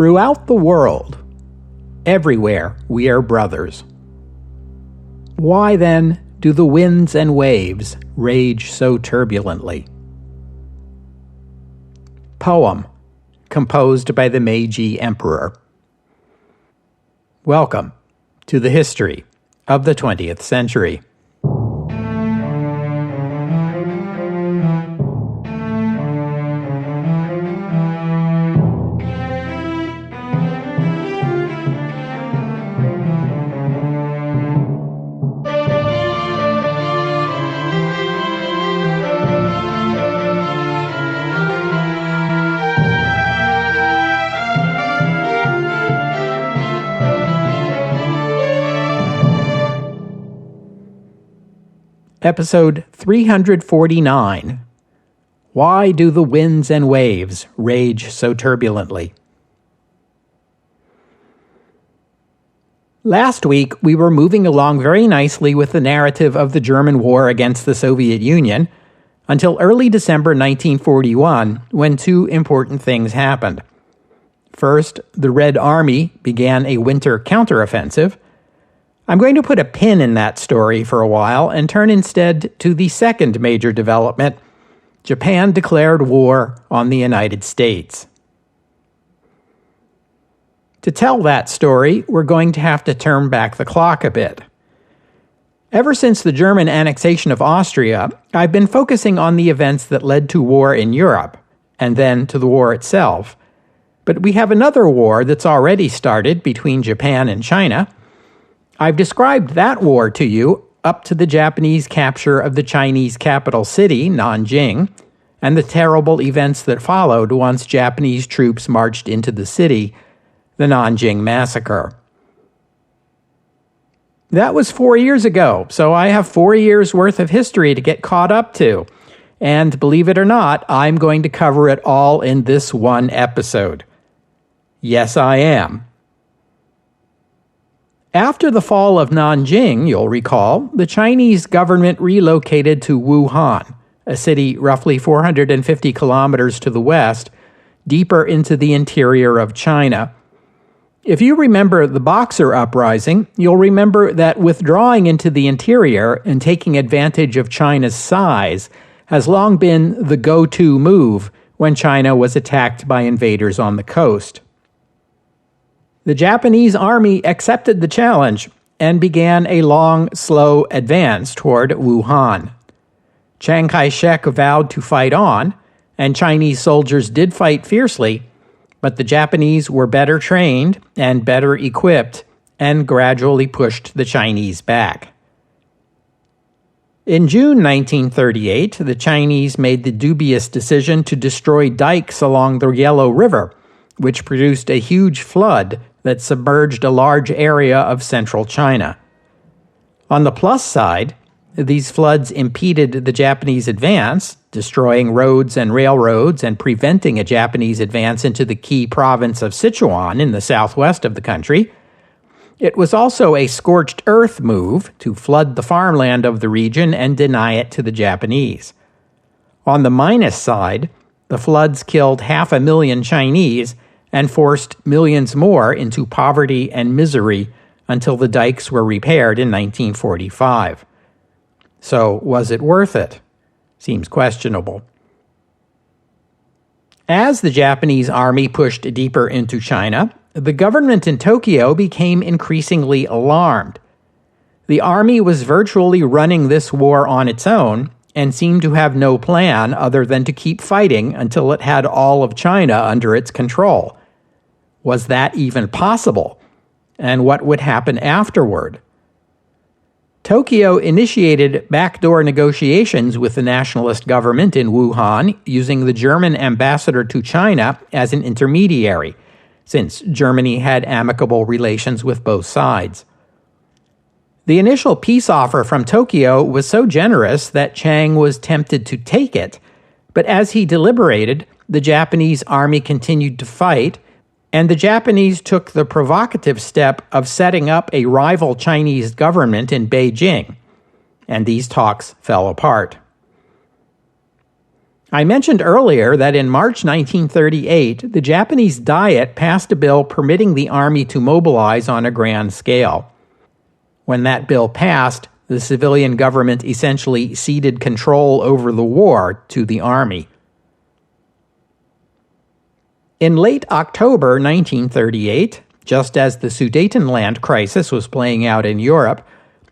Throughout the world, everywhere we are brothers. Why then do the winds and waves rage so turbulently? Poem, composed by the Meiji Emperor. Welcome to the history of the 20th century. Episode 349. Why do the winds and waves rage so turbulently? Last week, we were moving along very nicely with the narrative of the German war against the Soviet Union until early December 1941, when two important things happened. First, the Red Army began a winter counteroffensive. I'm going to put a pin in that story for a while and turn instead to the second major development. Japan declared war on the United States. To tell that story, we're going to have to turn back the clock a bit. Ever since the German annexation of Austria, I've been focusing on the events that led to war in Europe, and then to the war itself. But we have another war that's already started between Japan and China. I've described that war to you up to the Japanese capture of the Chinese capital city, Nanjing, and the terrible events that followed once Japanese troops marched into the city, the Nanjing Massacre. That was 4 years ago, so I have 4 years' worth of history to get caught up to. And believe it or not, I'm going to cover it all in this one episode. Yes, I am. After the fall of Nanjing, you'll recall, the Chinese government relocated to Wuhan, a city roughly 450 kilometers to the west, deeper into the interior of China. If you remember the Boxer Uprising, you'll remember that withdrawing into the interior and taking advantage of China's size has long been the go-to move when China was attacked by invaders on the coast. The Japanese army accepted the challenge and began a long, slow advance toward Wuhan. Chiang Kai-shek vowed to fight on, and Chinese soldiers did fight fiercely, but the Japanese were better trained and better equipped and gradually pushed the Chinese back. In June 1938, the Chinese made the dubious decision to destroy dikes along the Yellow River, which produced a huge flood that submerged a large area of central China. On the plus side, these floods impeded the Japanese advance, destroying roads and railroads and preventing a Japanese advance into the key province of Sichuan in the southwest of the country. It was also a scorched earth move to flood the farmland of the region and deny it to the Japanese. On the minus side, the floods killed 500,000 Chinese and forced millions more into poverty and misery until the dikes were repaired in 1945. So, was it worth it? Seems questionable. As the Japanese army pushed deeper into China, the government in Tokyo became increasingly alarmed. The army was virtually running this war on its own and seemed to have no plan other than to keep fighting until it had all of China under its control. Was that even possible? And what would happen afterward? Tokyo initiated backdoor negotiations with the nationalist government in Wuhan, using the German ambassador to China as an intermediary, since Germany had amicable relations with both sides. The initial peace offer from Tokyo was so generous that Chiang was tempted to take it, but as he deliberated, the Japanese army continued to fight, and the Japanese took the provocative step of setting up a rival Chinese government in Beijing, and these talks fell apart. I mentioned earlier that in March 1938, the Japanese Diet passed a bill permitting the army to mobilize on a grand scale. When that bill passed, the civilian government essentially ceded control over the war to the army. In late October 1938, just as the Sudetenland crisis was playing out in Europe,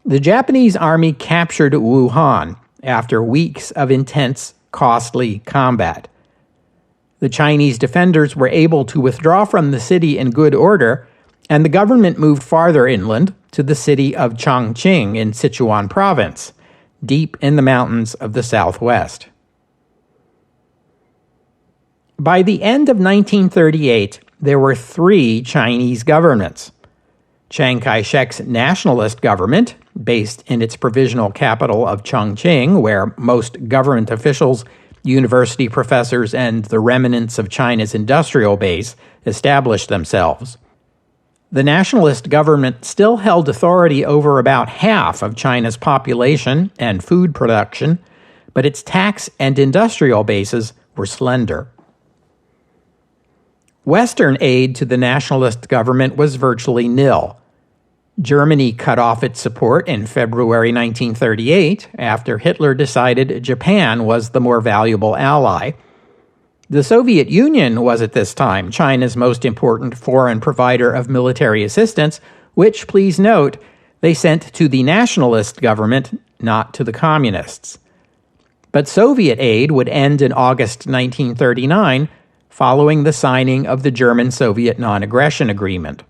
the Japanese army captured Wuhan after weeks of intense, costly combat. The Chinese defenders were able to withdraw from the city in good order, and the government moved farther inland to the city of Chongqing in Sichuan province, deep in the mountains of the southwest. By the end of 1938, there were 3 Chinese governments. Chiang Kai-shek's nationalist government, based in its provisional capital of Chongqing, where most government officials, university professors, and the remnants of China's industrial base established themselves. The nationalist government still held authority over about half of China's population and food production, but its tax and industrial bases were slender. Western aid to the nationalist government was virtually nil. Germany cut off its support in February 1938 after Hitler decided Japan was the more valuable ally. The Soviet Union was at this time China's most important foreign provider of military assistance, which, please note, they sent to the nationalist government, not to the communists. But Soviet aid would end in August 1939, following the signing of the German-Soviet non-aggression agreement.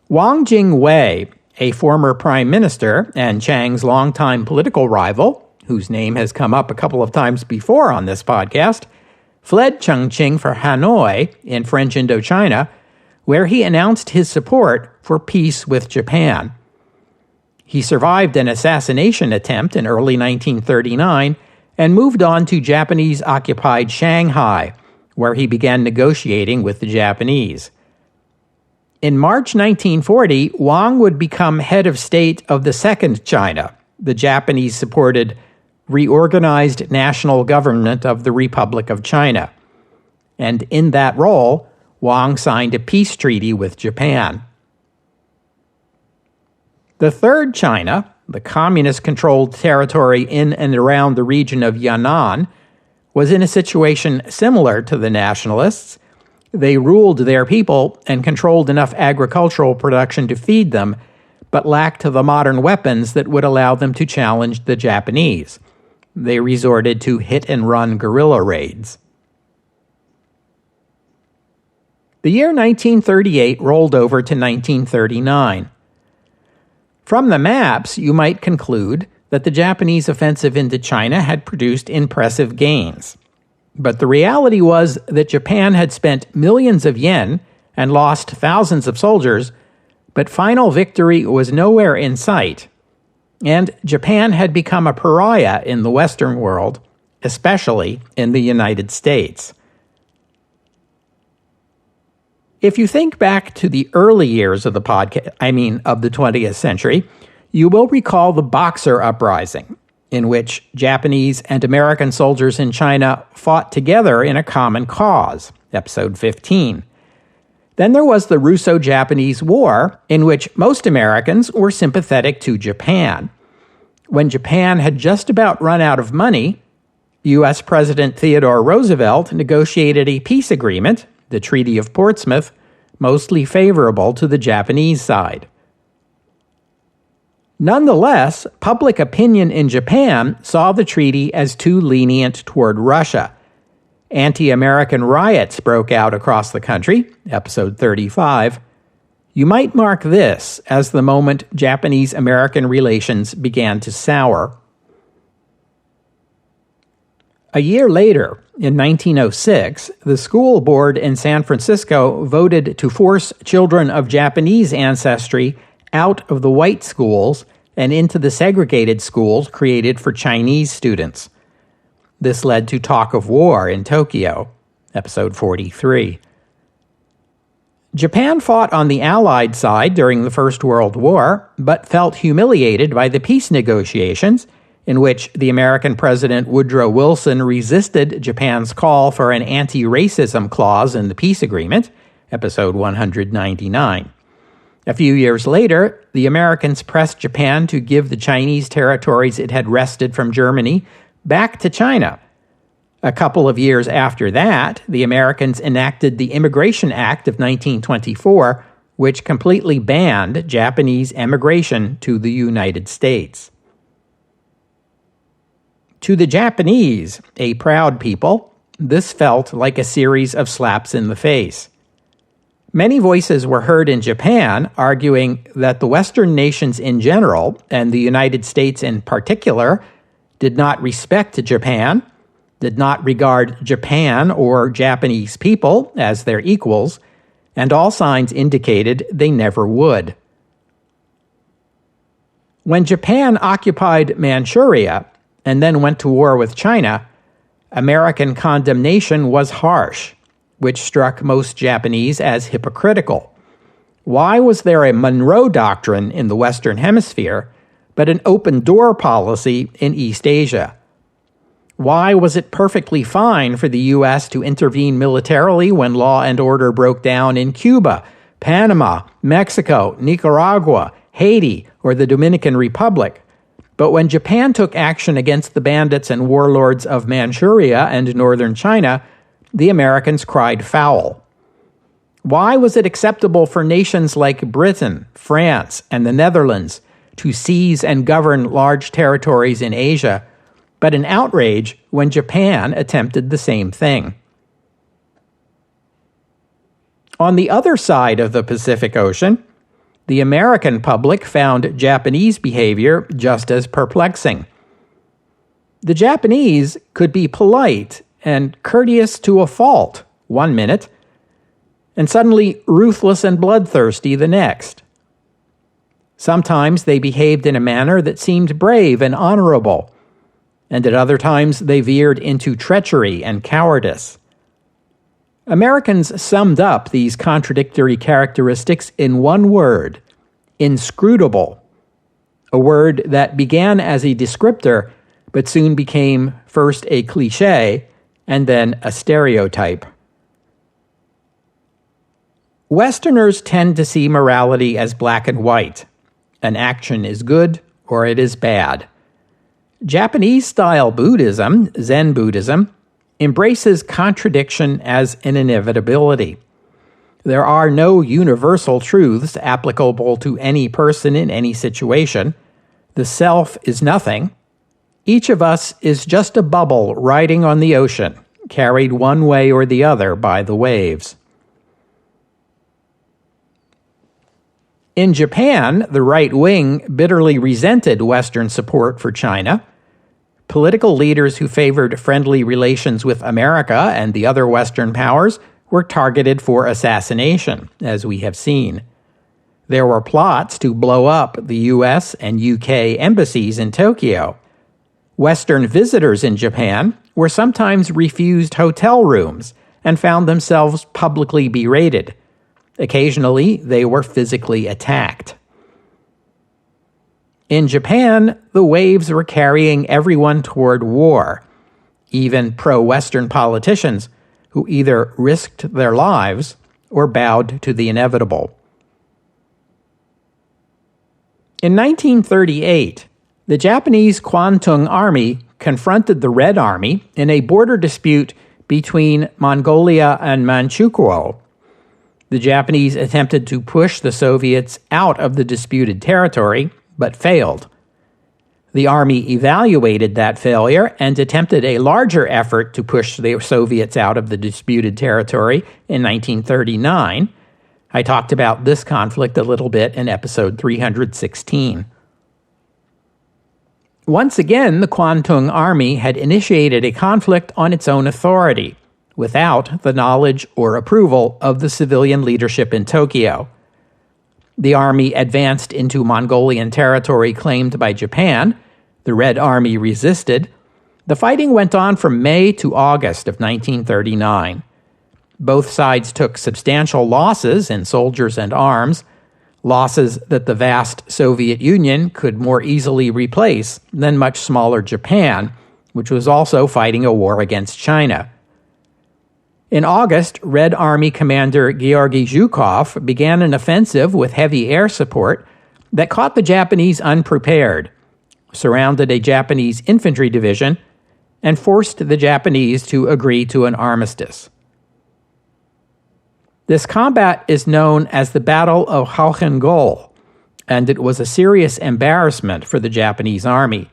Wang Jingwei, a former prime minister and Chiang's longtime political rival, whose name has come up a couple of times before on this podcast, fled Chongqing for Hanoi in French Indochina, where he announced his support for peace with Japan. He survived an assassination attempt in early 1939 and moved on to Japanese-occupied Shanghai, where he began negotiating with the Japanese. In March 1940, Wang would become head of state of the Second China, the Japanese-supported reorganized national government of the Republic of China. And in that role, Wang signed a peace treaty with Japan. The Third China, the communist-controlled territory in and around the region of Yan'an, was in a situation similar to the nationalists. They ruled their people and controlled enough agricultural production to feed them, but lacked the modern weapons that would allow them to challenge the Japanese. They resorted to hit-and-run guerrilla raids. The year 1938 rolled over to 1939. From the maps, you might conclude that the Japanese offensive into China had produced impressive gains. But the reality was that Japan had spent millions of yen and lost thousands of soldiers, but final victory was nowhere in sight. And Japan had become a pariah in the Western world, especially in the United States. If you think back to the early years of the of the 20th century, you will recall the Boxer Uprising, in which Japanese and American soldiers in China fought together in a common cause, episode 15. Then there was the Russo-Japanese War, in which most Americans were sympathetic to Japan. When Japan had just about run out of money, U.S. President Theodore Roosevelt negotiated a peace agreement, the Treaty of Portsmouth, mostly favorable to the Japanese side. Nonetheless, public opinion in Japan saw the treaty as too lenient toward Russia. Anti-American riots broke out across the country, episode 35. You might mark this as the moment Japanese-American relations began to sour. A year later, in 1906, the school board in San Francisco voted to force children of Japanese ancestry out of the white schools and into the segregated schools created for Chinese students. This led to talk of war in Tokyo, episode 43. Japan fought on the Allied side during the First World War, but felt humiliated by the peace negotiations in which the American President Woodrow Wilson resisted Japan's call for an anti-racism clause in the peace agreement, episode 199. A few years later, the Americans pressed Japan to give the Chinese territories it had wrested from Germany back to China. A couple of years after that, the Americans enacted the Immigration Act of 1924, which completely banned Japanese emigration to the United States. To the Japanese, a proud people, this felt like a series of slaps in the face. Many voices were heard in Japan arguing that the Western nations in general, and the United States in particular, did not respect Japan, did not regard Japan or Japanese people as their equals, and all signs indicated they never would. When Japan occupied Manchuria and then went to war with China, American condemnation was harsh, which struck most Japanese as hypocritical. Why was there a Monroe Doctrine in the Western Hemisphere, but an open-door policy in East Asia? Why was it perfectly fine for the U.S. to intervene militarily when law and order broke down in Cuba, Panama, Mexico, Nicaragua, Haiti, or the Dominican Republic? But when Japan took action against the bandits and warlords of Manchuria and northern China, the Americans cried foul. Why was it acceptable for nations like Britain, France, and the Netherlands to seize and govern large territories in Asia, but an outrage when Japan attempted the same thing? On the other side of the Pacific Ocean, the American public found Japanese behavior just as perplexing. The Japanese could be polite and courteous to a fault 1 minute, and suddenly ruthless and bloodthirsty the next. Sometimes they behaved in a manner that seemed brave and honorable, and at other times they veered into treachery and cowardice. Americans summed up these contradictory characteristics in one word: inscrutable, a word that began as a descriptor but soon became first a cliché and then a stereotype. Westerners tend to see morality as black and white. An action is good or it is bad. Japanese-style Buddhism, Zen Buddhism, embraces contradiction as an inevitability. There are no universal truths applicable to any person in any situation. The self is nothing. Each of us is just a bubble riding on the ocean, carried one way or the other by the waves. In Japan, the right wing bitterly resented Western support for China. Political leaders who favored friendly relations with America and the other Western powers were targeted for assassination, as we have seen. There were plots to blow up the U.S. and U.K. embassies in Tokyo. Western visitors in Japan were sometimes refused hotel rooms and found themselves publicly berated. Occasionally, they were physically attacked. In Japan, the waves were carrying everyone toward war, even pro-Western politicians who either risked their lives or bowed to the inevitable. In 1938, the Japanese Kwantung Army confronted the Red Army in a border dispute between Mongolia and Manchukuo. The Japanese attempted to push the Soviets out of the disputed territory, but failed. The army evaluated that failure and attempted a larger effort to push the Soviets out of the disputed territory in 1939. I talked about this conflict a little bit in episode 316. Once again, the Kwantung Army had initiated a conflict on its own authority, without the knowledge or approval of the civilian leadership in Tokyo. The army advanced into Mongolian territory claimed by Japan. The Red Army resisted. The fighting went on from May to August of 1939. Both sides took substantial losses in soldiers and arms. losses that the vast Soviet Union could more easily replace than much smaller Japan, which was also fighting a war against China. In August, Red Army Commander Georgy Zhukov began an offensive with heavy air support that caught the Japanese unprepared, surrounded a Japanese infantry division, and forced the Japanese to agree to an armistice. This combat is known as the Battle of Hohenzollern, and it was a serious embarrassment for the Japanese army.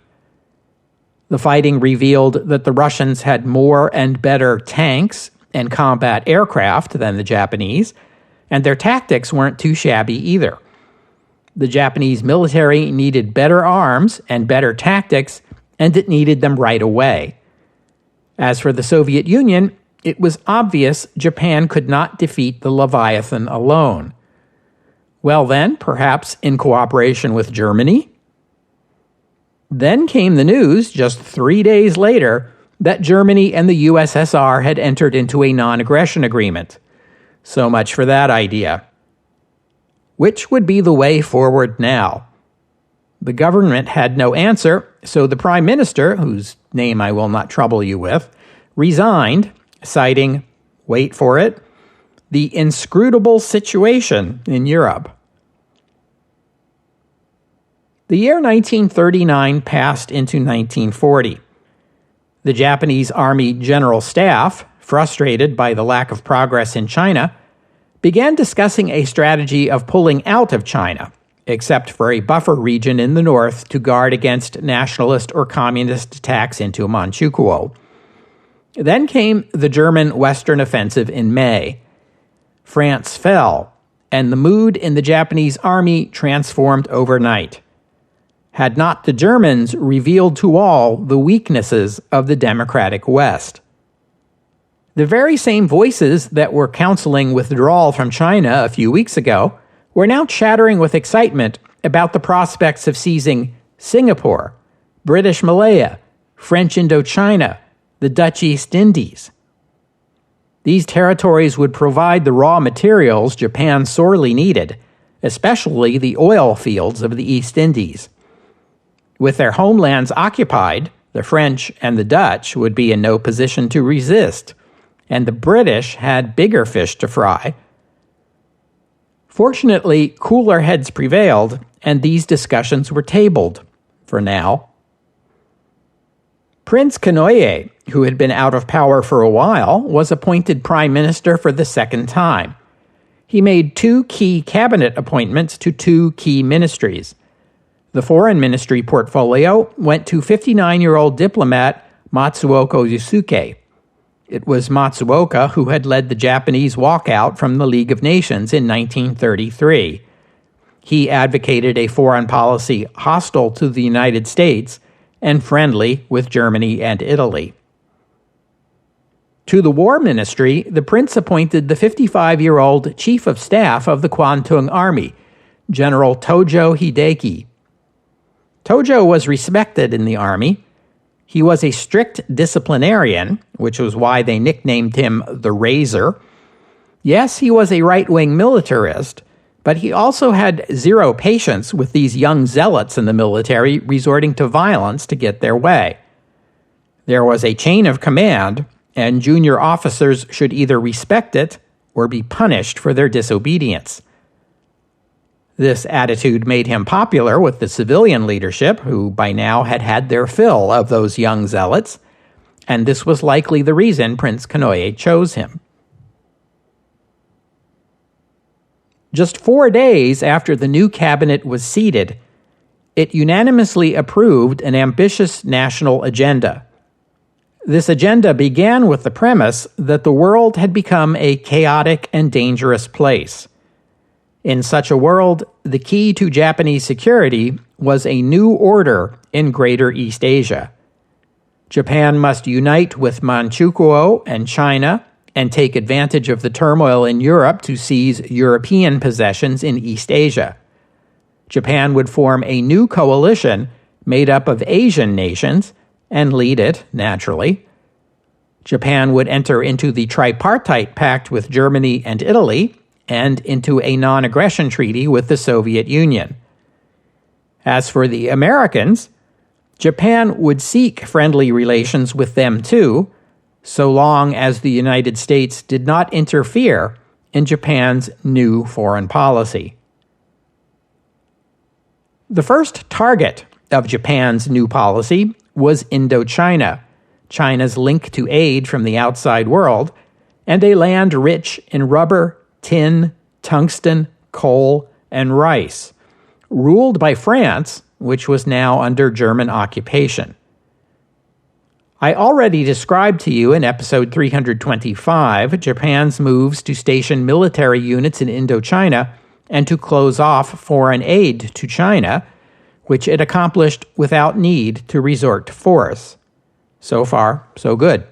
The fighting revealed that the Russians had more and better tanks and combat aircraft than the Japanese, and their tactics weren't too shabby either. The Japanese military needed better arms and better tactics, and it needed them right away. As for the Soviet Union, it was obvious Japan could not defeat the Leviathan alone. Well then, perhaps in cooperation with Germany? Then came the news, just 3 days later, that Germany and the USSR had entered into a non-aggression agreement. So much for that idea. Which would be the way forward now? The government had no answer, so the prime minister, whose name I will not trouble you with, resigned, citing, wait for it, the inscrutable situation in Europe. The year 1939 passed into 1940. The Japanese Army General Staff, frustrated by the lack of progress in China, began discussing a strategy of pulling out of China, except for a buffer region in the north to guard against nationalist or communist attacks into Manchukuo. Then came the German Western Offensive in May. France fell, and the mood in the Japanese army transformed overnight. Had not the Germans revealed to all the weaknesses of the democratic West? The very same voices that were counseling withdrawal from China a few weeks ago were now chattering with excitement about the prospects of seizing Singapore, British Malaya, French Indochina, the Dutch East Indies. These territories would provide the raw materials Japan sorely needed, especially the oil fields of the East Indies. With their homelands occupied, the French and the Dutch would be in no position to resist, and the British had bigger fish to fry. Fortunately, cooler heads prevailed, and these discussions were tabled, for now. Prince Kanoye, who had been out of power for a while, was appointed prime minister for the second time. He made 2 key cabinet appointments to 2 key ministries. The foreign ministry portfolio went to 59-year-old diplomat Matsuoka Yusuke. It was Matsuoka who had led the Japanese walkout from the League of Nations in 1933. He advocated a foreign policy hostile to the United States and friendly with Germany and Italy. To the War Ministry, the prince appointed the 55-year-old Chief of Staff of the Kwantung Army, General Tojo Hideki. Tojo was respected in the army. He was a strict disciplinarian, which was why they nicknamed him the Razor. Yes, he was a right-wing militarist, but he also had zero patience with these young zealots in the military resorting to violence to get their way. There was a chain of command, and junior officers should either respect it or be punished for their disobedience. This attitude made him popular with the civilian leadership, who by now had had their fill of those young zealots, and this was likely the reason Prince Kanoye chose him. Just 4 days after the new cabinet was seated, it unanimously approved an ambitious national agenda. This agenda began with the premise that the world had become a chaotic and dangerous place. In such a world, the key to Japanese security was a new order in Greater East Asia. Japan must unite with Manchukuo and China and take advantage of the turmoil in Europe to seize European possessions in East Asia. Japan would form a new coalition made up of Asian nations and lead it, naturally. Japan would enter into the tripartite pact with Germany and Italy and into a non-aggression treaty with the Soviet Union. As for the Americans, Japan would seek friendly relations with them too, so long as the United States did not interfere in Japan's new foreign policy. The first target of Japan's new policy was Indochina, China's link to aid from the outside world, and a land rich in rubber, tin, tungsten, coal, and rice, ruled by France, which was now under German occupation. I already described to you in episode 325 Japan's moves to station military units in Indochina and to close off foreign aid to China, which it accomplished without need to resort to force. So far, so good.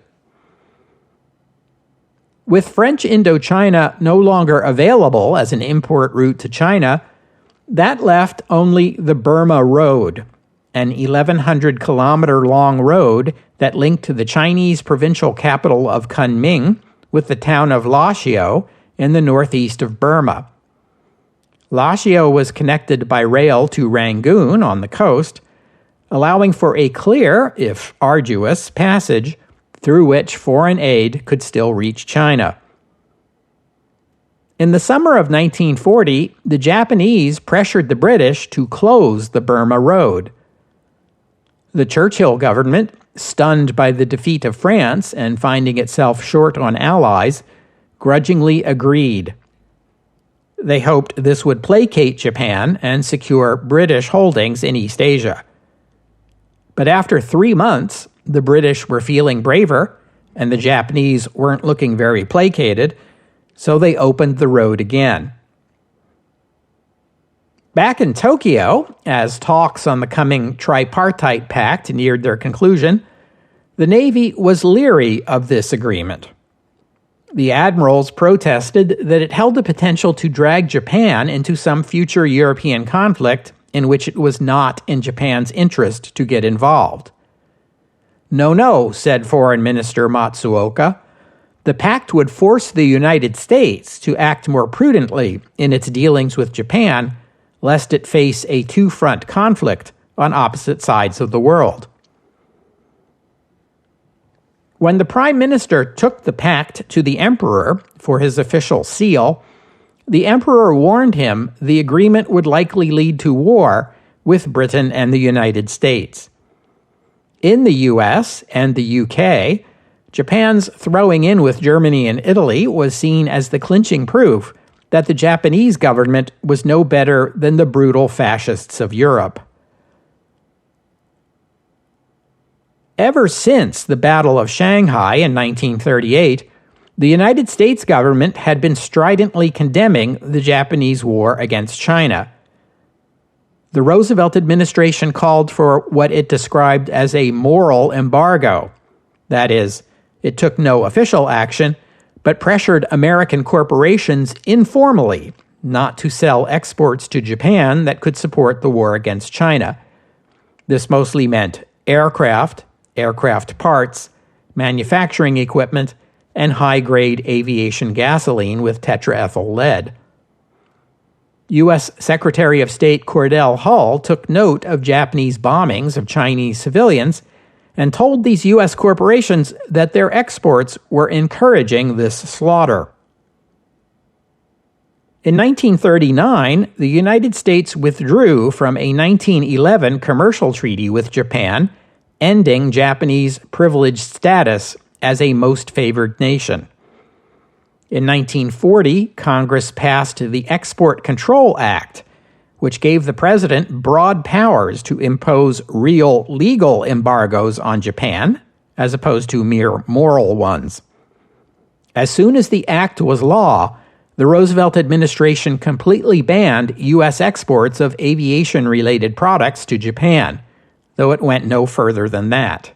With French Indochina no longer available as an import route to China, that left only the Burma Road, an 1,100-kilometer-long road that linked the Chinese provincial capital of Kunming with the town of Lashio in the northeast of Burma. Lashio was connected by rail to Rangoon on the coast, allowing for a clear, if arduous, passage through which foreign aid could still reach China. In the summer of 1940, the Japanese pressured the British to close the Burma Road. The Churchill government, stunned by the defeat of France and finding itself short on allies, grudgingly agreed. They hoped this would placate Japan and secure British holdings in East Asia. But after 3 months, the British were feeling braver, and the Japanese weren't looking very placated, so they opened the road again. Back in Tokyo, as talks on the coming tripartite pact neared their conclusion, the Navy was leery of this agreement. The admirals protested that it held the potential to drag Japan into some future European conflict in which it was not in Japan's interest to get involved. No, said Foreign Minister Matsuoka. The pact would force the United States to act more prudently in its dealings with Japan, lest it face a two-front conflict on opposite sides of the world. When the Prime Minister took the pact to the Emperor for his official seal, the Emperor warned him the agreement would likely lead to war with Britain and the United States. In the US and the UK, Japan's throwing in with Germany and Italy was seen as the clinching proof that the Japanese government was no better than the brutal fascists of Europe. Ever since the Battle of Shanghai in 1938, the United States government had been stridently condemning the Japanese war against China. The Roosevelt administration called for what it described as a moral embargo. That is, it took no official action, but pressured American corporations informally not to sell exports to Japan that could support the war against China. This mostly meant aircraft parts, manufacturing equipment, and high-grade aviation gasoline with tetraethyl lead. U.S. Secretary of State Cordell Hull took note of Japanese bombings of Chinese civilians and told these U.S. corporations that their exports were encouraging this slaughter. In 1939, the United States withdrew from a 1911 commercial treaty with Japan, ending Japanese privileged status as a most favored nation. In 1940, Congress passed the Export Control Act, which gave the president broad powers to impose real legal embargoes on Japan, as opposed to mere moral ones. As soon as the act was law, the Roosevelt administration completely banned U.S. exports of aviation-related products to Japan, though it went no further than that.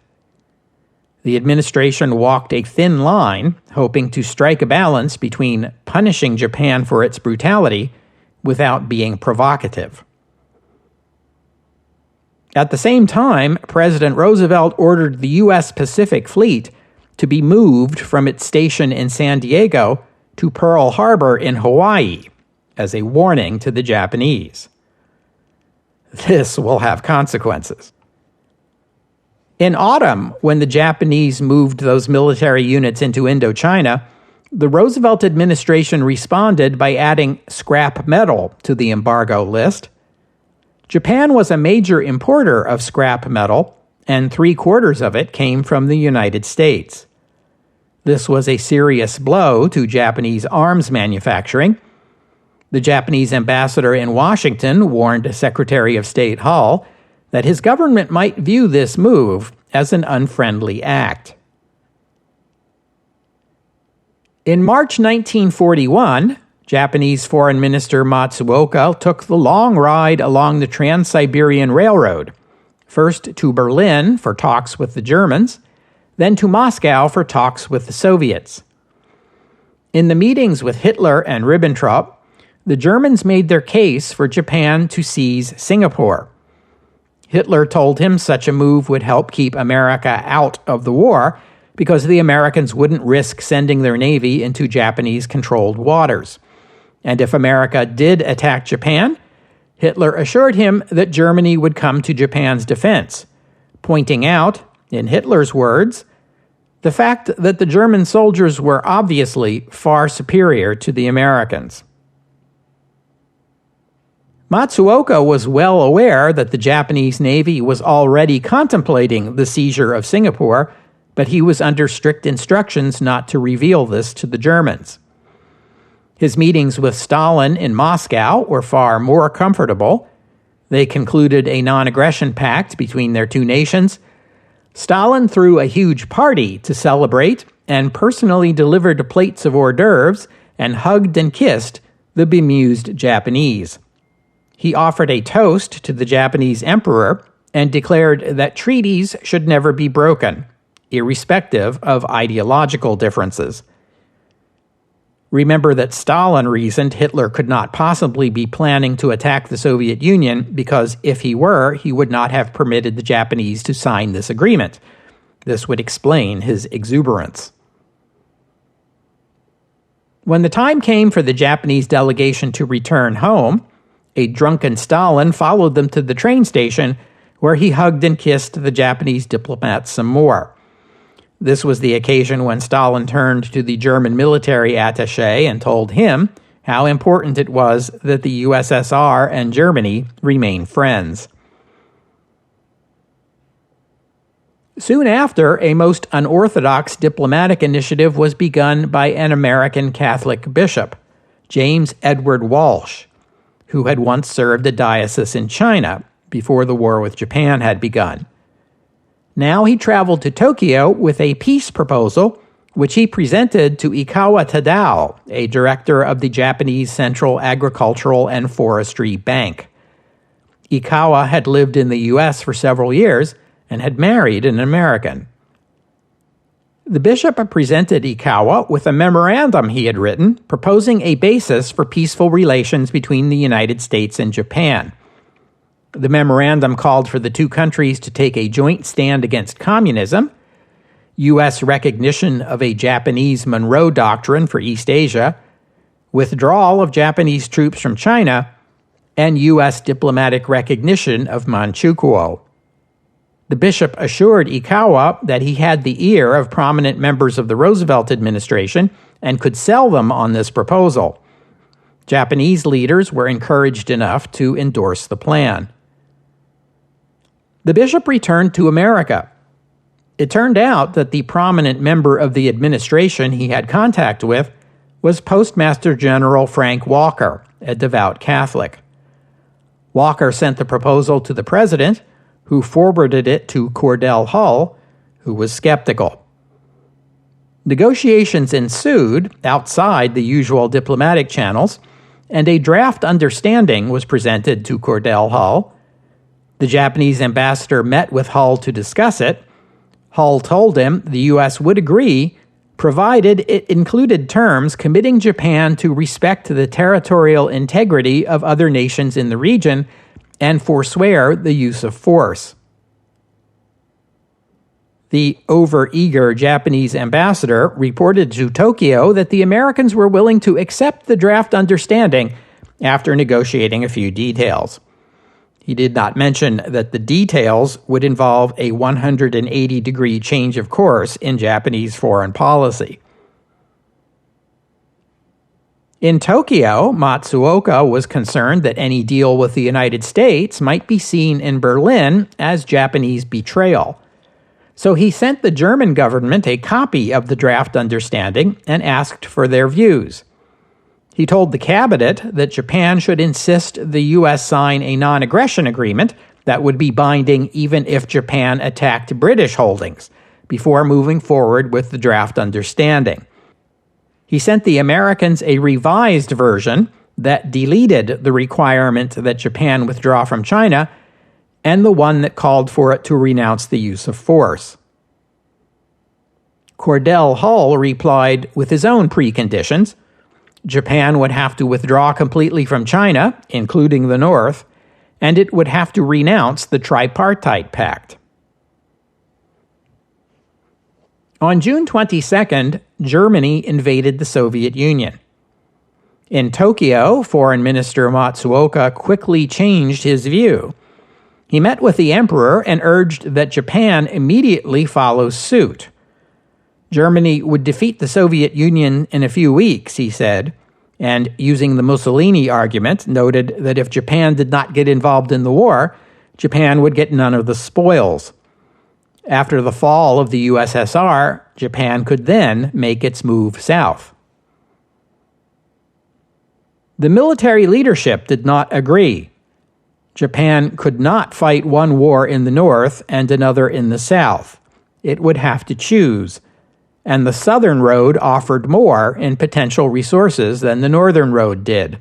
The administration walked a thin line, hoping to strike a balance between punishing Japan for its brutality without being provocative. At the same time, President Roosevelt ordered the U.S. Pacific Fleet to be moved from its station in San Diego to Pearl Harbor in Hawaii as a warning to the Japanese. This will have consequences. In autumn, when the Japanese moved those military units into Indochina, the Roosevelt administration responded by adding scrap metal to the embargo list. Japan was a major importer of scrap metal, and 3/4 of it came from the United States. This was a serious blow to Japanese arms manufacturing. The Japanese ambassador in Washington warned Secretary of State Hull that his government might view this move as an unfriendly act. In March 1941, Japanese Foreign Minister Matsuoka took the long ride along the Trans-Siberian Railroad, first to Berlin for talks with the Germans, then to Moscow for talks with the Soviets. In the meetings with Hitler and Ribbentrop, the Germans made their case for Japan to seize Singapore. Hitler told him such a move would help keep America out of the war because the Americans wouldn't risk sending their navy into Japanese-controlled waters. And if America did attack Japan, Hitler assured him that Germany would come to Japan's defense, pointing out, in Hitler's words, the fact that the German soldiers were obviously far superior to the Americans. Matsuoka was well aware that the Japanese Navy was already contemplating the seizure of Singapore, but he was under strict instructions not to reveal this to the Germans. His meetings with Stalin in Moscow were far more comfortable. They concluded a non-aggression pact between their two nations. Stalin threw a huge party to celebrate and personally delivered plates of hors d'oeuvres and hugged and kissed the bemused Japanese. He offered a toast to the Japanese emperor and declared that treaties should never be broken, irrespective of ideological differences. Remember that Stalin reasoned Hitler could not possibly be planning to attack the Soviet Union because if he were, he would not have permitted the Japanese to sign this agreement. This would explain his exuberance. When the time came for the Japanese delegation to return home, a drunken Stalin followed them to the train station, where he hugged and kissed the Japanese diplomat some more. This was the occasion when Stalin turned to the German military attaché and told him how important it was that the USSR and Germany remain friends. Soon after, a most unorthodox diplomatic initiative was begun by an American Catholic bishop, James Edward Walsh, who had once served a diocese in China before the war with Japan had begun. Now he traveled to Tokyo with a peace proposal, which he presented to Ikawa Tadao, a director of the Japanese Central Agricultural and Forestry Bank. Ikawa had lived in the U.S. for several years and had married an American. The bishop presented Ikawa with a memorandum he had written proposing a basis for peaceful relations between the United States and Japan. The memorandum called for the two countries to take a joint stand against communism, U.S. recognition of a Japanese Monroe Doctrine for East Asia, withdrawal of Japanese troops from China, and U.S. diplomatic recognition of Manchukuo. The bishop assured Ikawa that he had the ear of prominent members of the Roosevelt administration and could sell them on this proposal. Japanese leaders were encouraged enough to endorse the plan. The bishop returned to America. It turned out that the prominent member of the administration he had contact with was Postmaster General Frank Walker, a devout Catholic. Walker sent the proposal to the president, who forwarded it to Cordell Hull, who was skeptical. Negotiations ensued outside the usual diplomatic channels, and a draft understanding was presented to Cordell Hull. The Japanese ambassador met with Hull to discuss it. Hull told him the U.S. would agree, provided it included terms committing Japan to respect the territorial integrity of other nations in the region and forswear the use of force. The overeager Japanese ambassador reported to Tokyo that the Americans were willing to accept the draft understanding after negotiating a few details. He did not mention that the details would involve a 180-degree change of course in Japanese foreign policy. In Tokyo, Matsuoka was concerned that any deal with the United States might be seen in Berlin as Japanese betrayal. So he sent the German government a copy of the draft understanding and asked for their views. He told the cabinet that Japan should insist the U.S. sign a non-aggression agreement that would be binding even if Japan attacked British holdings, before moving forward with the draft understanding. He sent the Americans a revised version that deleted the requirement that Japan withdraw from China and the one that called for it to renounce the use of force. Cordell Hull replied with his own preconditions. Japan would have to withdraw completely from China, including the North, and it would have to renounce the Tripartite Pact. On June 22nd, Germany invaded the Soviet Union. In Tokyo, Foreign Minister Matsuoka quickly changed his view. He met with the emperor and urged that Japan immediately follow suit. Germany would defeat the Soviet Union in a few weeks, he said, and using the Mussolini argument, noted that if Japan did not get involved in the war, Japan would get none of the spoils. After the fall of the USSR, Japan could then make its move south. The military leadership did not agree. Japan could not fight one war in the north and another in the south. It would have to choose, and the southern road offered more in potential resources than the northern road did.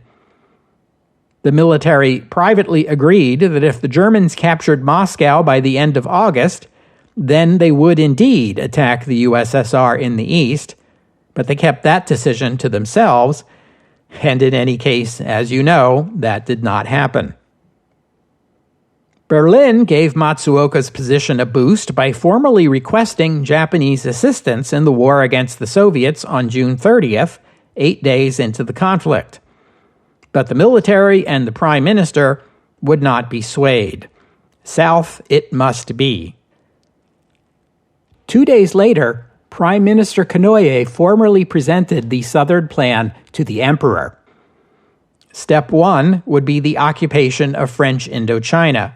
The military privately agreed that if the Germans captured Moscow by the end of August, then they would indeed attack the USSR in the east, but they kept that decision to themselves, and in any case, as you know, that did not happen. Berlin gave Matsuoka's position a boost by formally requesting Japanese assistance in the war against the Soviets on June 30th, 8 days into the conflict. But the military and the prime minister would not be swayed. South it must be. 2 days later, Prime Minister Konoye formally presented the Southern Plan to the emperor. Step 1 would be the occupation of French Indochina.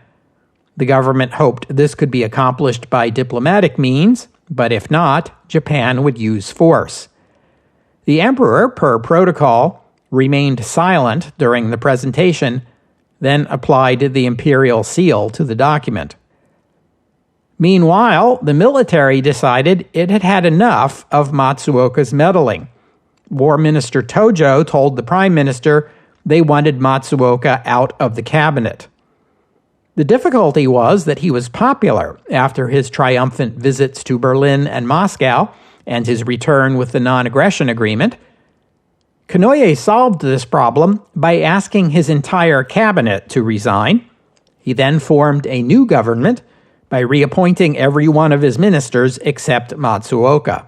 The government hoped this could be accomplished by diplomatic means, but if not, Japan would use force. The emperor, per protocol, remained silent during the presentation, then applied the imperial seal to the document. Meanwhile, the military decided it had had enough of Matsuoka's meddling. War Minister Tojo told the prime minister they wanted Matsuoka out of the cabinet. The difficulty was that he was popular after his triumphant visits to Berlin and Moscow and his return with the non-aggression agreement. Konoye solved this problem by asking his entire cabinet to resign. He then formed a new government by reappointing every one of his ministers except Matsuoka.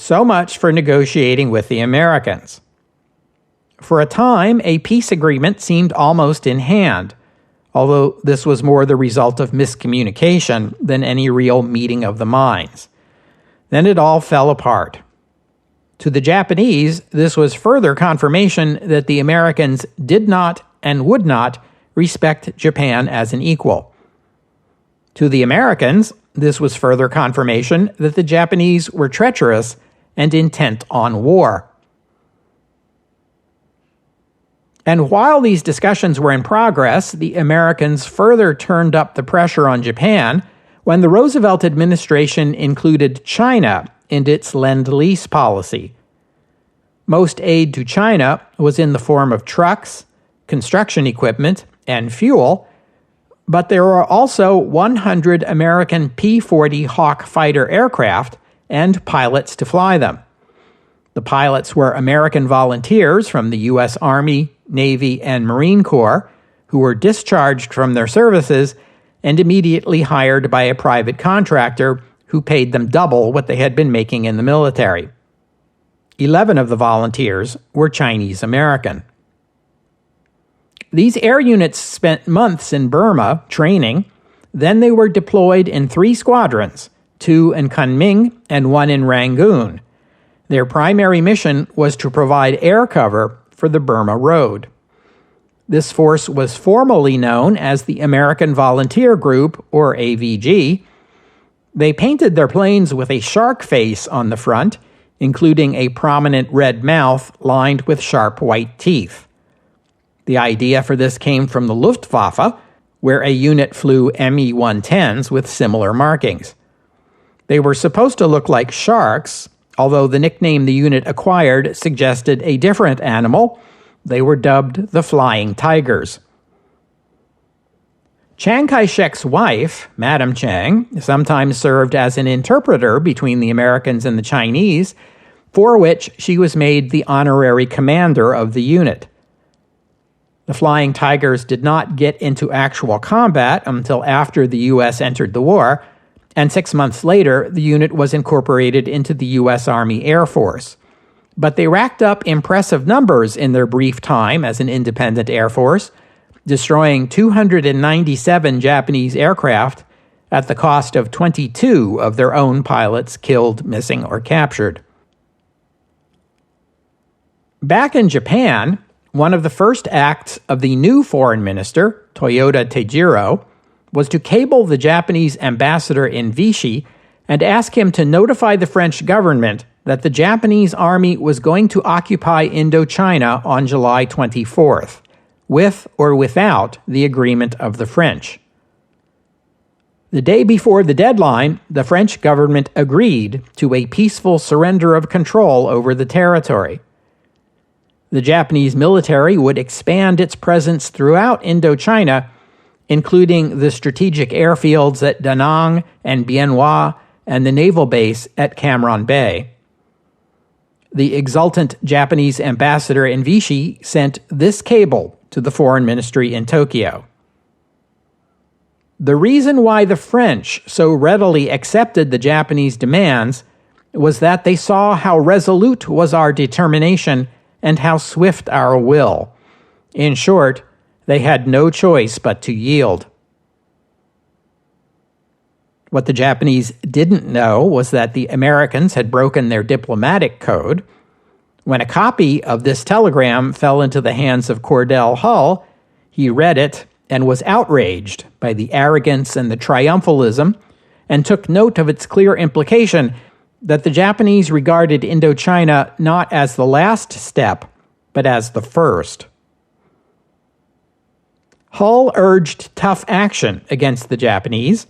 So much for negotiating with the Americans. For a time, a peace agreement seemed almost in hand, although this was more the result of miscommunication than any real meeting of the minds. Then it all fell apart. To the Japanese, this was further confirmation that the Americans did not and would not respect Japan as an equal. To the Americans, this was further confirmation that the Japanese were treacherous and intent on war. And while these discussions were in progress, the Americans further turned up the pressure on Japan when the Roosevelt administration included China in its Lend-Lease policy. Most aid to China was in the form of trucks, construction equipment, and fuel, but there were also 100 American P-40 Hawk fighter aircraft and pilots to fly them. The pilots were American volunteers from the U.S. Army, Navy, and Marine Corps who were discharged from their services and immediately hired by a private contractor who paid them double what they had been making in the military. 11 of the volunteers were Chinese American. These air units spent months in Burma training. Then they were deployed in 3 squadrons, 2 in Kunming and 1 in Rangoon. Their primary mission was to provide air cover for the Burma Road. This force was formally known as the American Volunteer Group, or AVG. They painted their planes with a shark face on the front, including a prominent red mouth lined with sharp white teeth. The idea for this came from the Luftwaffe, where a unit flew Me-110s with similar markings. They were supposed to look like sharks, although the nickname the unit acquired suggested a different animal. They were dubbed the Flying Tigers. Chiang Kai-shek's wife, Madam Chiang, sometimes served as an interpreter between the Americans and the Chinese, for which she was made the honorary commander of the unit. The Flying Tigers did not get into actual combat until after the U.S. entered the war, and 6 months later, the unit was incorporated into the U.S. Army Air Force. But they racked up impressive numbers in their brief time as an independent air force, destroying 297 Japanese aircraft at the cost of 22 of their own pilots killed, missing, or captured. Back in Japan, one of the first acts of the new foreign minister, Toyoda Teijiro, was to cable the Japanese ambassador in Vichy and ask him to notify the French government that the Japanese army was going to occupy Indochina on July 24th, with or without the agreement of the French. The day before the deadline, the French government agreed to a peaceful surrender of control over the territory. The Japanese military would expand its presence throughout Indochina, including the strategic airfields at Da Nang and Bien Hoa and the naval base at Cam Ranh Bay. The exultant Japanese ambassador in Vichy sent this cable to the foreign ministry in Tokyo. The reason why the French so readily accepted the Japanese demands was that they saw how resolute was our determination and how swift our will. In short, they had no choice but to yield. What the Japanese didn't know was that the Americans had broken their diplomatic code. When a copy of this telegram fell into the hands of Cordell Hull, he read it and was outraged by the arrogance and the triumphalism, and took note of its clear implication that the Japanese regarded Indochina not as the last step, but as the first. Hull urged tough action against the Japanese.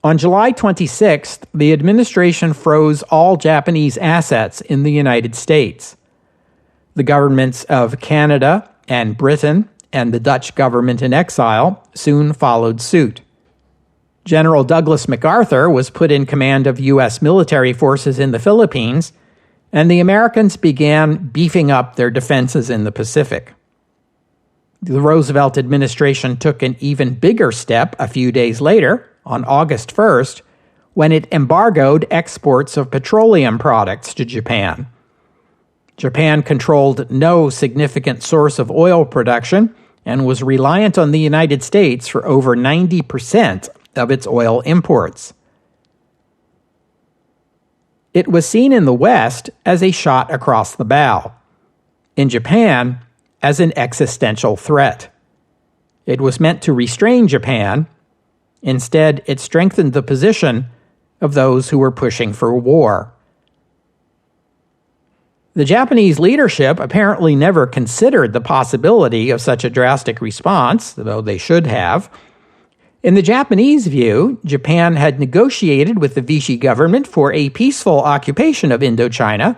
On July 26th, the administration froze all Japanese assets in the United States. The governments of Canada and Britain and the Dutch government in exile soon followed suit. General Douglas MacArthur was put in command of U.S. military forces in the Philippines, and the Americans began beefing up their defenses in the Pacific. The Roosevelt administration took an even bigger step a few days later, on August 1st, when it embargoed exports of petroleum products to Japan. Japan controlled no significant source of oil production and was reliant on the United States for over 90% of its oil imports. It was seen in the West as a shot across the bow. In Japan, as an existential threat. It was meant to restrain Japan. Instead, it strengthened the position of those who were pushing for war. The Japanese leadership apparently never considered the possibility of such a drastic response, though they should have. In the Japanese view, Japan had negotiated with the Vichy government for a peaceful occupation of Indochina,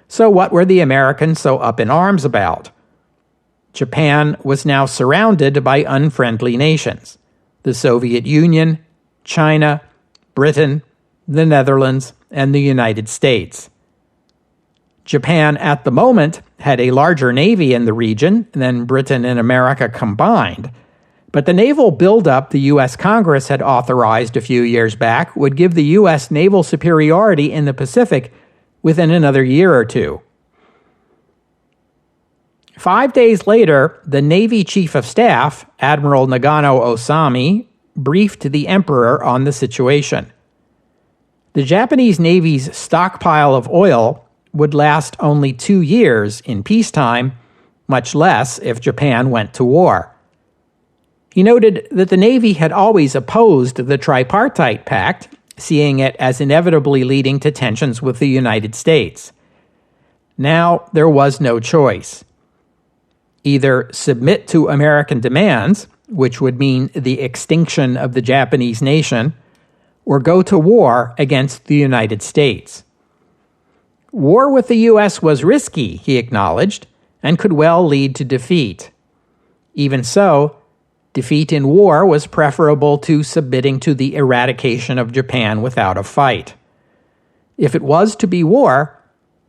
so what were the Americans so up in arms about? Japan was now surrounded by unfriendly nations: the Soviet Union, China, Britain, the Netherlands, and the United States. Japan, at the moment, had a larger navy in the region than Britain and America combined, but the naval buildup the U.S. Congress had authorized a few years back would give the U.S. naval superiority in the Pacific within another year or two. 5 days later, the Navy Chief of Staff, Admiral Nagano Osami, briefed the Emperor on the situation. The Japanese Navy's stockpile of oil would last only 2 years in peacetime, much less if Japan went to war. He noted that the Navy had always opposed the Tripartite Pact, seeing it as inevitably leading to tensions with the United States. Now there was no choice. Either submit to American demands, which would mean the extinction of the Japanese nation, or go to war against the United States. War with the U.S. was risky, he acknowledged, and could well lead to defeat. Even so, defeat in war was preferable to submitting to the eradication of Japan without a fight. If it was to be war,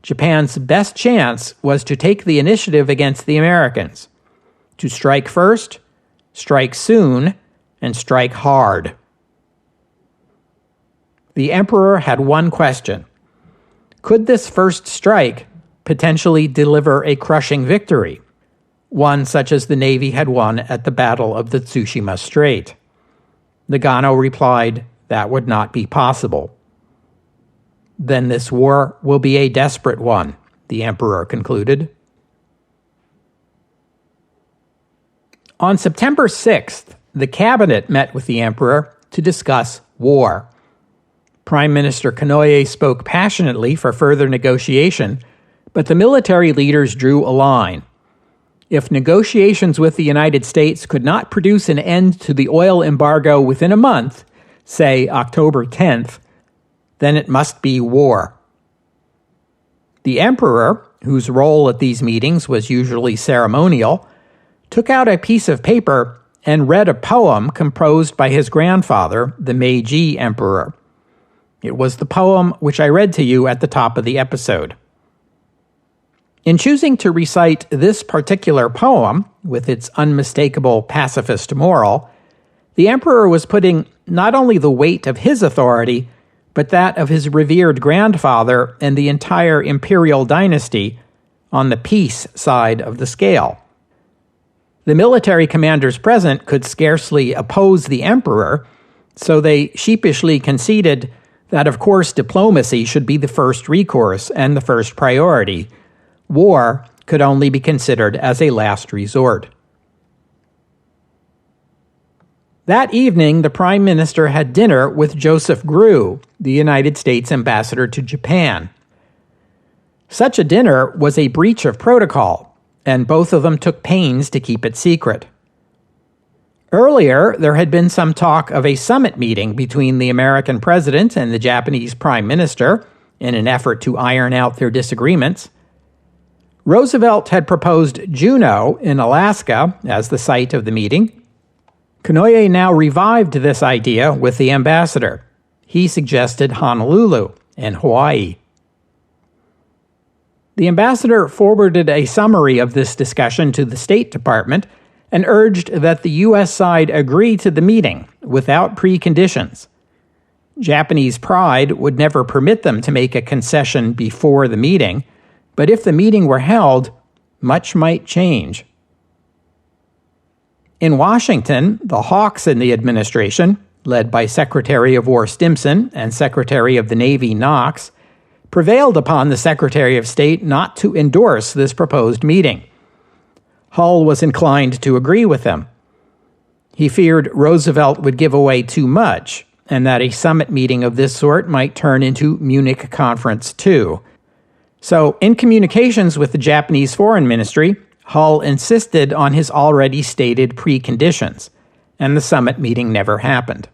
Japan's best chance was to take the initiative against the Americans, to strike first, strike soon, and strike hard. The Emperor had one question. Could this first strike potentially deliver a crushing victory, one such as the Navy had won at the Battle of the Tsushima Strait? Nagano replied, that would not be possible. Then this war will be a desperate one, the Emperor concluded. On September 6th, the cabinet met with the Emperor to discuss war. Prime Minister Konoye spoke passionately for further negotiation, but the military leaders drew a line. If negotiations with the United States could not produce an end to the oil embargo within a month, say October 10th, then it must be war. The Emperor, whose role at these meetings was usually ceremonial, took out a piece of paper and read a poem composed by his grandfather, the Meiji Emperor. It was the poem which I read to you at the top of the episode. In choosing to recite this particular poem, with its unmistakable pacifist moral, the Emperor was putting not only the weight of his authority, but that of his revered grandfather and the entire imperial dynasty on the peace side of the scale. The military commanders present could scarcely oppose the Emperor, so they sheepishly conceded that, of course, diplomacy should be the first recourse and the first priority. War could only be considered as a last resort. That evening, the Prime Minister had dinner with Joseph Grew, the United States ambassador to Japan. Such a dinner was a breach of protocol, and both of them took pains to keep it secret. Earlier, there had been some talk of a summit meeting between the American president and the Japanese prime minister in an effort to iron out their disagreements. Roosevelt had proposed Juneau in Alaska as the site of the meeting. Konoye now revived this idea with the ambassador. He suggested Honolulu in Hawaii. The ambassador forwarded a summary of this discussion to the State Department and urged that the U.S. side agree to the meeting without preconditions. Japanese pride would never permit them to make a concession before the meeting, but if the meeting were held, much might change. In Washington, the hawks in the administration, led by Secretary of War Stimson and Secretary of the Navy Knox, prevailed upon the Secretary of State not to endorse this proposed meeting. Hull was inclined to agree with them. He feared Roosevelt would give away too much, and that a summit meeting of this sort might turn into Munich Conference 2. So, in communications with the Japanese Foreign Ministry, Hull insisted on his already stated preconditions, and the summit meeting never happened.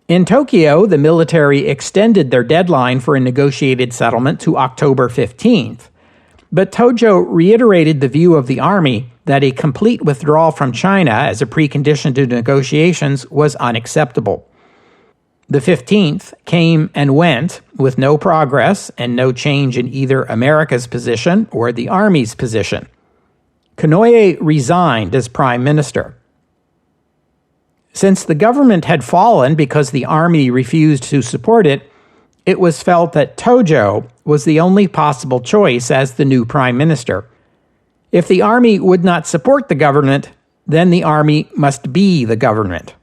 In Tokyo, the military extended their deadline for a negotiated settlement to October 15th, but Tojo reiterated the view of the army that a complete withdrawal from China as a precondition to negotiations was unacceptable. The 15th came and went with no progress and no change in either America's position or the Army's position. Konoye resigned as prime minister. Since the government had fallen because the Army refused to support it, it was felt that Tojo was the only possible choice as the new prime minister. If the Army would not support the government, then the Army must be the government.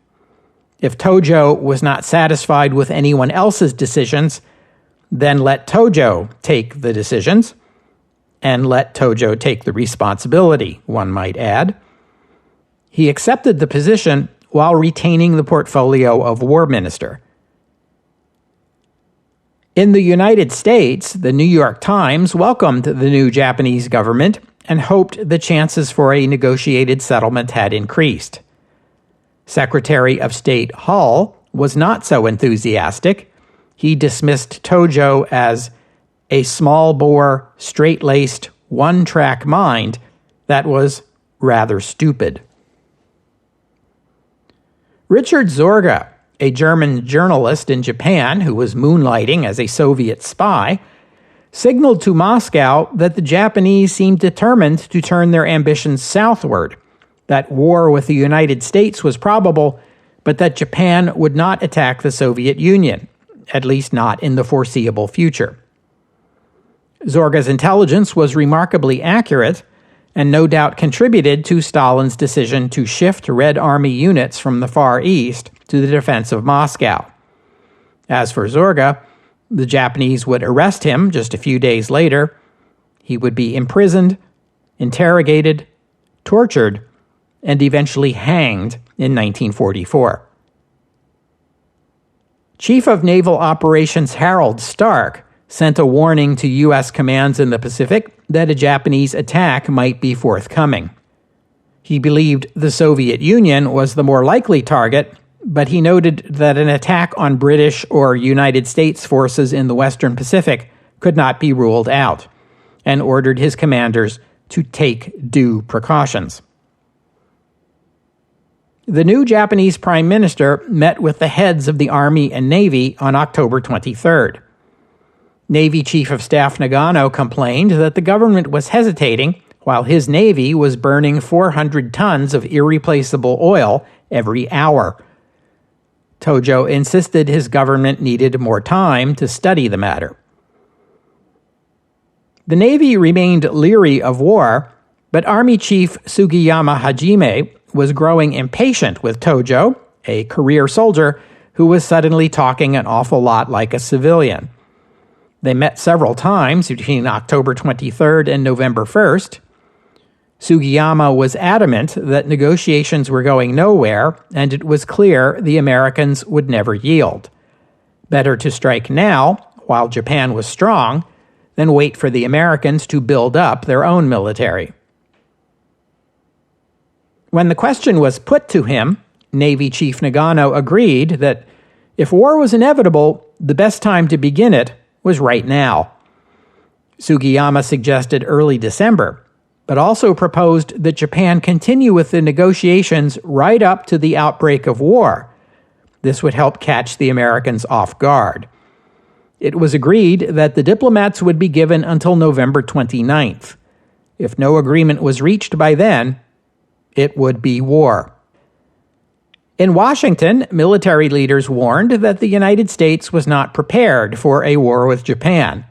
If Tojo was not satisfied with anyone else's decisions, then let Tojo take the decisions, and let Tojo take the responsibility, one might add. He accepted the position while retaining the portfolio of war minister. In the United States, the New York Times welcomed the new Japanese government and hoped the chances for a negotiated settlement had increased. Secretary of State Hull was not so enthusiastic. He dismissed Tojo as a small-bore, straight-laced, one-track mind that was rather stupid. Richard Zorga, a German journalist in Japan who was moonlighting as a Soviet spy, signaled to Moscow that the Japanese seemed determined to turn their ambitions southward, that war with the United States was probable, but that Japan would not attack the Soviet Union, at least not in the foreseeable future. Zorga's intelligence was remarkably accurate, and no doubt contributed to Stalin's decision to shift Red Army units from the Far East to the defense of Moscow. As for Zorga, the Japanese would arrest him just a few days later. He would be imprisoned, interrogated, tortured, and eventually hanged in 1944. Chief of Naval Operations Harold Stark sent a warning to U.S. commands in the Pacific that a Japanese attack might be forthcoming. He believed the Soviet Union was the more likely target, but he noted that an attack on British or United States forces in the Western Pacific could not be ruled out, and ordered his commanders to take due precautions. The new Japanese Prime Minister met with the heads of the Army and Navy on October 23rd. Navy Chief of Staff Nagano complained that the government was hesitating while his Navy was burning 400 tons of irreplaceable oil every hour. Tojo insisted his government needed more time to study the matter. The Navy remained leery of war, but Army Chief Sugiyama Hajime was growing impatient with Tojo, a career soldier who was suddenly talking an awful lot like a civilian. They met several times between October 23rd and November 1st. Sugiyama was adamant that negotiations were going nowhere, and it was clear the Americans would never yield. Better to strike now, while Japan was strong, than wait for the Americans to build up their own military. When the question was put to him, Navy Chief Nagano agreed that if war was inevitable, the best time to begin it was right now. Sugiyama suggested early December, but also proposed that Japan continue with the negotiations right up to the outbreak of war. This would help catch the Americans off guard. It was agreed that the diplomats would be given until November 29th. If no agreement was reached by then, it would be war. In Washington, military leaders warned that the United States was not prepared for a war with Japan.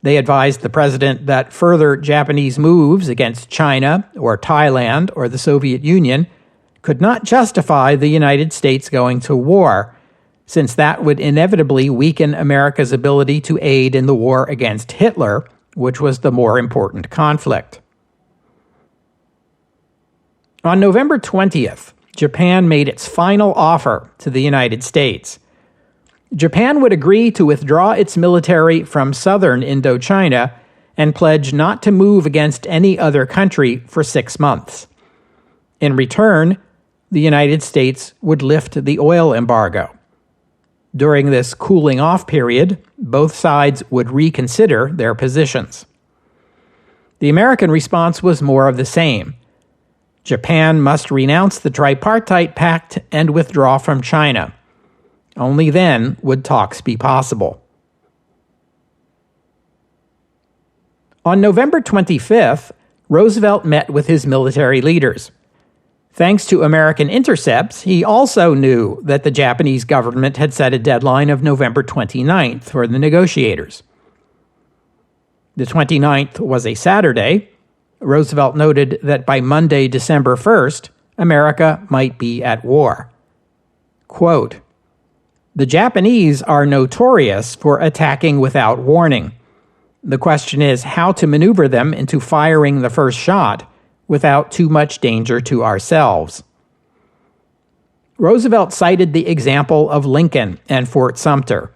They advised the president that further Japanese moves against China or Thailand or the Soviet Union could not justify the United States going to war, since that would inevitably weaken America's ability to aid in the war against Hitler, which was the more important conflict. On November 20th, Japan made its final offer to the United States. Japan would agree to withdraw its military from southern Indochina and pledge not to move against any other country for 6 months. In return, the United States would lift the oil embargo. During this cooling off period, both sides would reconsider their positions. The American response was more of the same. Japan must renounce the Tripartite Pact and withdraw from China. Only then would talks be possible. On November 25th, Roosevelt met with his military leaders. Thanks to American intercepts, he also knew that the Japanese government had set a deadline of November 29th for the negotiators. The 29th was a Saturday. Roosevelt noted that by Monday, December 1st, America might be at war. Quote, "The Japanese are notorious for attacking without warning. The question is how to maneuver them into firing the first shot without too much danger to ourselves." Roosevelt cited the example of Lincoln and Fort Sumter.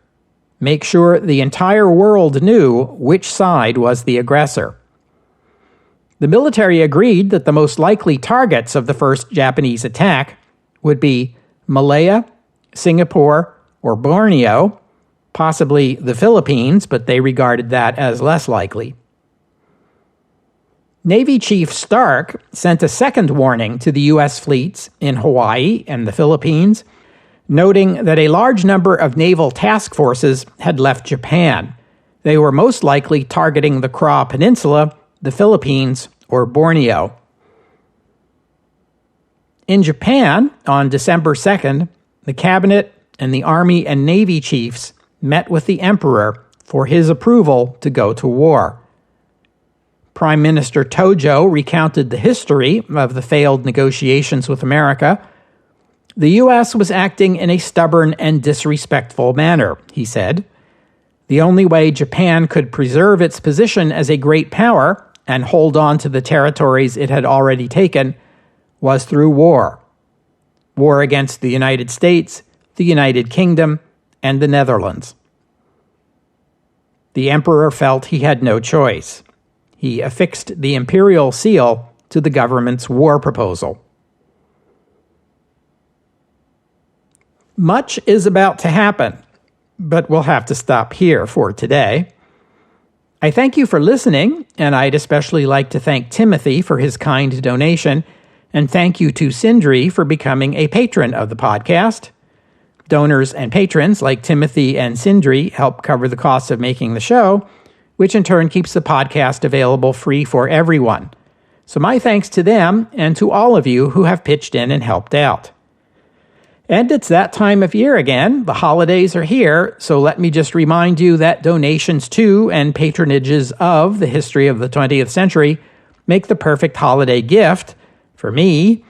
Make sure the entire world knew which side was the aggressor. The military agreed that the most likely targets of the first Japanese attack would be Malaya, Singapore, or Borneo, possibly the Philippines, but they regarded that as less likely. Navy Chief Stark sent a second warning to the U.S. fleets in Hawaii and the Philippines, noting that a large number of naval task forces had left Japan. They were most likely targeting the Kra Peninsula, the Philippines, or Borneo. In Japan, on December 2nd, the cabinet and the Army and Navy chiefs met with the emperor for his approval to go to war. Prime Minister Tojo recounted the history of the failed negotiations with America. The U.S. was acting in a stubborn and disrespectful manner, he said. The only way Japan could preserve its position as a great power and hold on to the territories it had already taken was through war. War against the United States, the United Kingdom, and the Netherlands. The emperor felt he had no choice. He affixed the imperial seal to the government's war proposal. Much is about to happen, but we'll have to stop here for today. I thank you for listening, and I'd especially like to thank Timothy for his kind donation, and thank you to Sindri for becoming a patron of the podcast. Donors and patrons like Timothy and Sindri help cover the costs of making the show, which in turn keeps the podcast available free for everyone. So my thanks to them and to all of you who have pitched in and helped out. And it's that time of year again. The holidays are here, so let me just remind you that donations to and patronages of the history of the 20th century make the perfect holiday gift for me.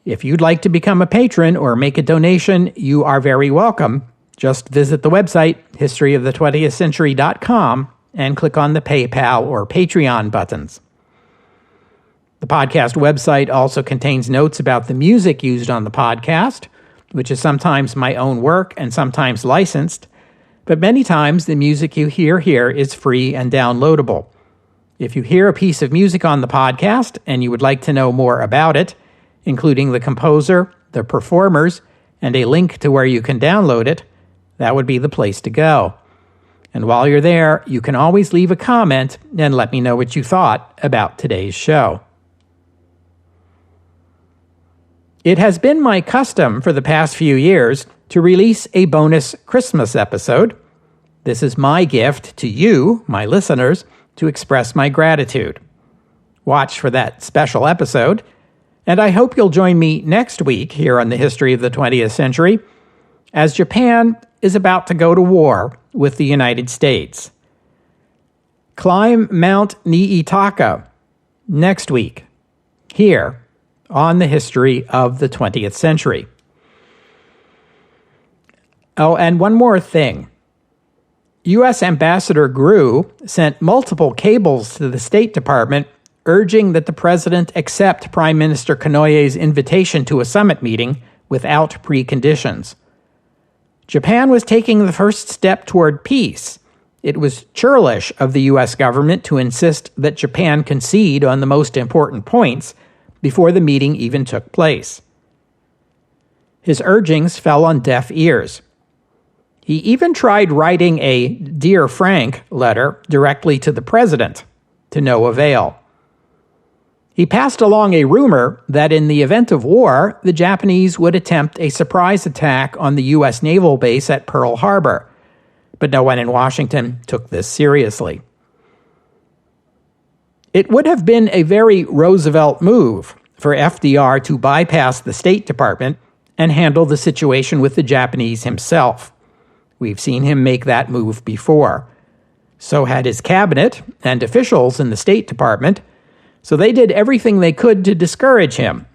If you'd like to become a patron or make a donation, you are very welcome. Just visit the website, historyofthe20thcentury.com, and click on the PayPal or Patreon buttons. The podcast website also contains notes about the music used on the podcast, which is sometimes my own work and sometimes licensed, but many times the music you hear here is free and downloadable. If you hear a piece of music on the podcast and you would like to know more about it, including the composer, the performers, and a link to where you can download it, that would be the place to go. And while you're there, you can always leave a comment and let me know what you thought about today's show. It has been my custom for the past few years to release a bonus Christmas episode. This is my gift to you, my listeners, to express my gratitude. Watch for that special episode, and I hope you'll join me next week here on the History of the 20th Century, as Japan is about to go to war with the United States. Climb Mount Niitaka next week, here on the History of the 20th Century. Oh, and one more thing. U.S. Ambassador Grew sent multiple cables to the State Department urging that the president accept Prime Minister Konoye's invitation to a summit meeting without preconditions. Japan was taking the first step toward peace. It was churlish of the U.S. government to insist that Japan concede on the most important points before the meeting even took place. His urgings fell on deaf ears. He even tried writing a Dear Frank letter directly to the president, to no avail. He passed along a rumor that in the event of war, the Japanese would attempt a surprise attack on the U.S. naval base at Pearl Harbor, but no one in Washington took this seriously. It would have been a very Roosevelt move for FDR to bypass the State Department and handle the situation with the Japanese himself. We've seen him make that move before. So had his cabinet and officials in the State Department, so they did everything they could to discourage him.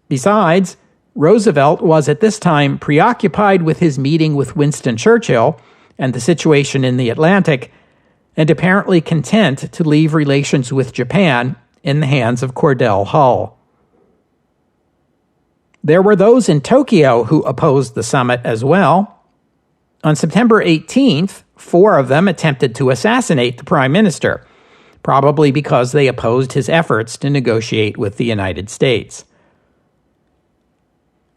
Besides, Roosevelt was at this time preoccupied with his meeting with Winston Churchill and the situation in the Atlantic, and apparently content to leave relations with Japan in the hands of Cordell Hull. There were those in Tokyo who opposed the summit as well. On September 18th, 4 of them attempted to assassinate the prime minister, probably because they opposed his efforts to negotiate with the United States.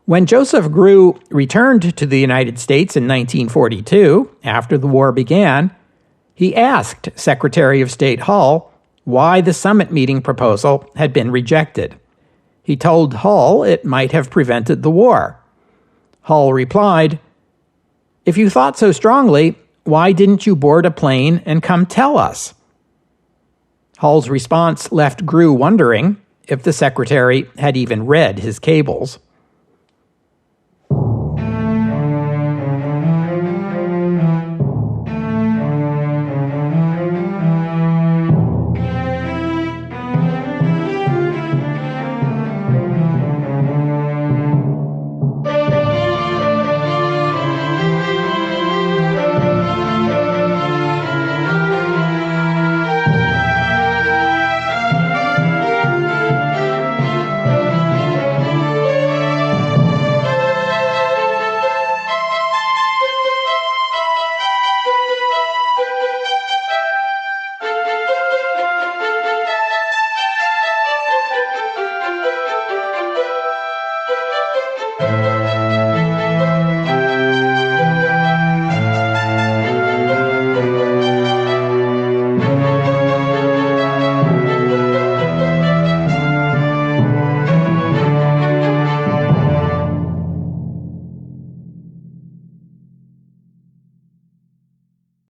When Joseph Grew returned to the United States in 1942, after the war began, he asked Secretary of State Hull why the summit meeting proposal had been rejected. He told Hull it might have prevented the war. Hull replied, "If you thought so strongly, why didn't you board a plane and come tell us?" Hull's response left Grew wondering if the secretary had even read his cables.